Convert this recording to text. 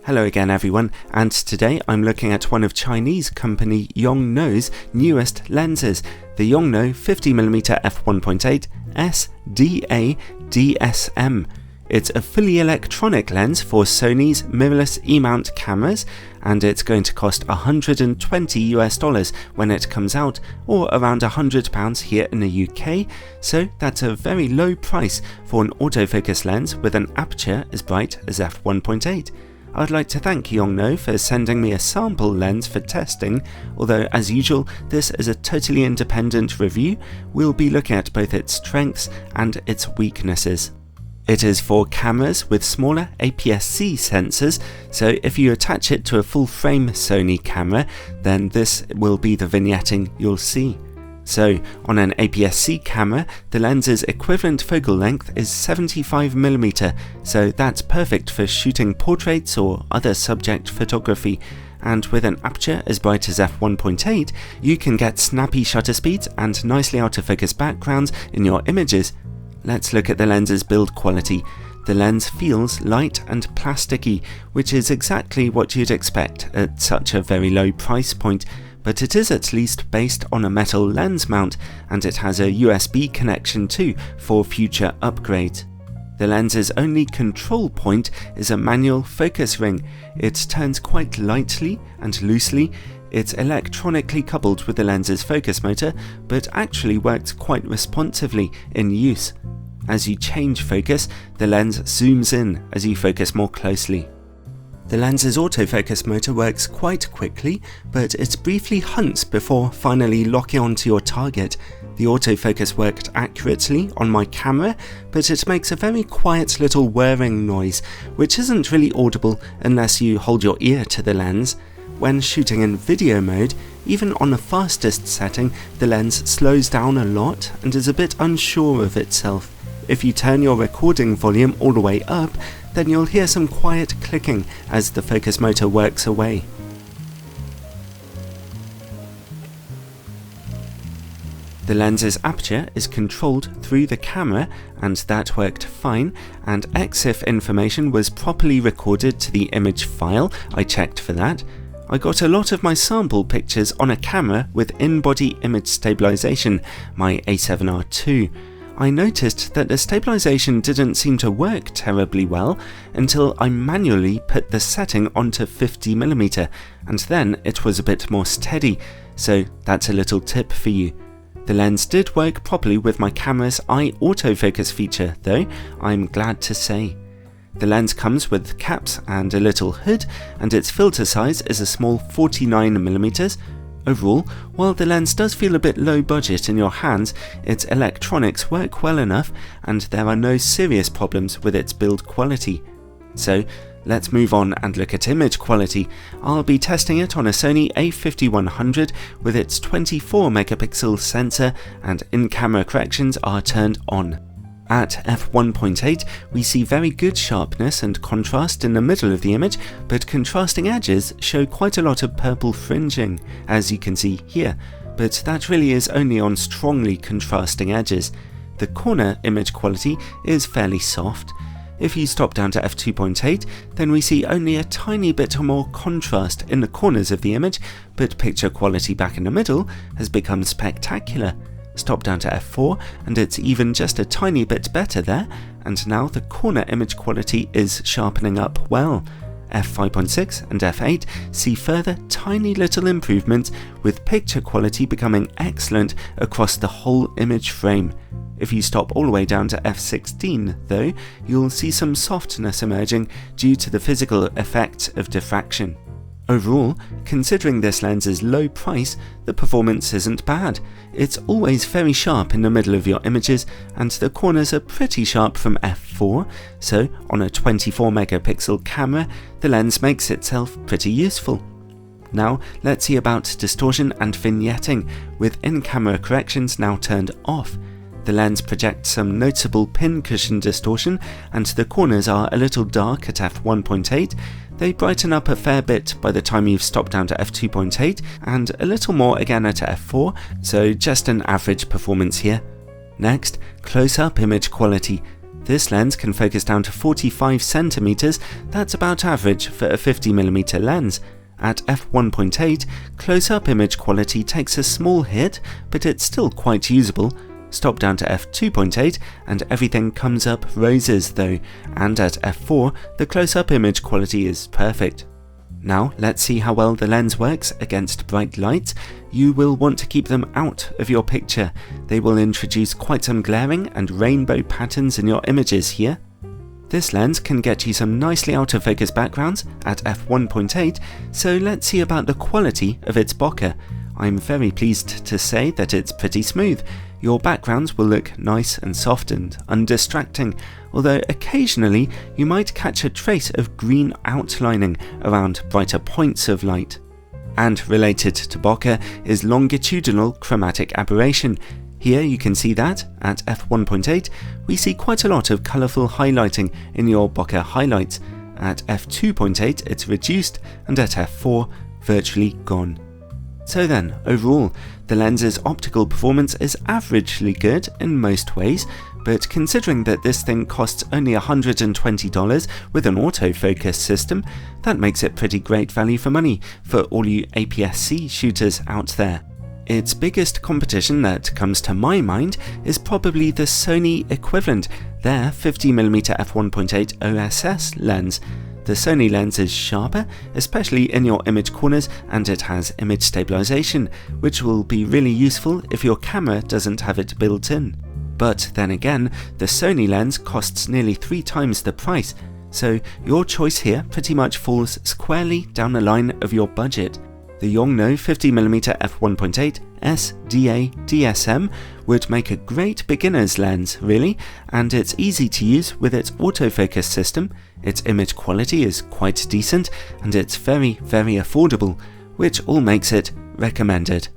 Hello again everyone, and today I'm looking at one of Chinese company Yongnuo's newest lenses, the Yongnuo 50mm f1.8 S DA DSM. It's a fully electronic lens for Sony's mirrorless E-mount cameras, and it's going to cost $120 when it comes out, or around £100 here in the UK, so that's a very low price for an autofocus lens with an aperture as bright as f1.8. I'd like to thank Yongnuo for sending me a sample lens for testing, although as usual this is a totally independent review. We'll be looking at both its strengths and its weaknesses. It is for cameras with smaller APS-C sensors, so if you attach it to a full-frame Sony camera, then this will be the vignetting you'll see. So, on an APS-C camera, the lens's equivalent focal length is 75mm, so that's perfect for shooting portraits or other subject photography. And with an aperture as bright as f1.8, you can get snappy shutter speeds and nicely out of focus backgrounds in your images. Let's look at the lens's build quality. The lens feels light and plasticky, which is exactly what you'd expect at such a very low price point, but it is at least based on a metal lens mount, and it has a USB connection too for future upgrades. The lens's only control point is a manual focus ring. It turns quite lightly and loosely. It's electronically coupled with the lens's focus motor, but actually works quite responsively in use. As you change focus, the lens zooms in as you focus more closely. The lens's autofocus motor works quite quickly, but it briefly hunts before finally locking onto your target. The autofocus worked accurately on my camera, but it makes a very quiet little whirring noise, which isn't really audible unless you hold your ear to the lens. When shooting in video mode, even on the fastest setting, the lens slows down a lot and is a bit unsure of itself. If you turn your recording volume all the way up, then you'll hear some quiet clicking as the focus motor works away. The lens's aperture is controlled through the camera, and that worked fine, and EXIF information was properly recorded to the image file. I checked for that. I got a lot of my sample pictures on a camera with in-body image stabilization, my A7R II. I noticed that the stabilization didn't seem to work terribly well until I manually put the setting onto 50mm, and then it was a bit more steady, so that's a little tip for you. The lens did work properly with my camera's eye autofocus feature though, I'm glad to say. The lens comes with caps and a little hood, and its filter size is a small 49mm. Overall, while the lens does feel a bit low budget in your hands, its electronics work well enough and there are no serious problems with its build quality. So, let's move on and look at image quality. I'll be testing it on a Sony a5100 with its 24MP sensor, and in-camera corrections are turned on. At f1.8, we see very good sharpness and contrast in the middle of the image, but contrasting edges show quite a lot of purple fringing, as you can see here, but that really is only on strongly contrasting edges. The corner image quality is fairly soft. If you stop down to f2.8, then we see only a tiny bit more contrast in the corners of the image, but picture quality back in the middle has become spectacular. Stop down to f4 and it's even just a tiny bit better there, and now the corner image quality is sharpening up well. f5.6 and f8 see further tiny little improvements, with picture quality becoming excellent across the whole image frame. If you stop all the way down to f16 though, you'll see some softness emerging due to the physical effect of diffraction. Overall, considering this lens's low price, the performance isn't bad. It's always very sharp in the middle of your images, and the corners are pretty sharp from f4, so on a 24MP camera, the lens makes itself pretty useful. Now let's see about distortion and vignetting, with in-camera corrections now turned off. The lens projects some noticeable pincushion distortion, and the corners are a little dark at f1.8. They brighten up a fair bit by the time you've stopped down to f2.8, and a little more again at f4, so just an average performance here. Next, close-up image quality. This lens can focus down to 45 centimeters, that's about average for a 50mm lens. At f1.8, close-up image quality takes a small hit, but it's still quite usable. Stop down to f2.8 and everything comes up roses though, and at f4 the close-up image quality is perfect. Now let's see how well the lens works against bright light. You will want to keep them out of your picture. They will introduce quite some glaring and rainbow patterns in your images here. This lens can get you some nicely out of focus backgrounds at f1.8, so let's see about the quality of its bokeh. I'm very pleased to say that it's pretty smooth. Your backgrounds will look nice and soft and undistracting, although occasionally you might catch a trace of green outlining around brighter points of light. And related to bokeh is longitudinal chromatic aberration. Here you can see that, at f1.8, we see quite a lot of colourful highlighting in your bokeh highlights. At f2.8 it's reduced, and at f4 virtually gone. So then, overall, the lens's optical performance is averagely good in most ways, but considering that this thing costs only $120 with an autofocus system, that makes it pretty great value for money for all you APS-C shooters out there. Its biggest competition that comes to my mind is probably the Sony equivalent, their 50mm f1.8 OSS lens. The Sony lens is sharper, especially in your image corners, and it has image stabilization, which will be really useful if your camera doesn't have it built in. But then again, the Sony lens costs nearly 3 times the price, so your choice here pretty much falls squarely down the line of your budget. The Yongnuo 50mm f1.8 S DA DSM would make a great beginner's lens, really, and it's easy to use with its autofocus system. Its image quality is quite decent, and it's very, very affordable, which all makes it recommended.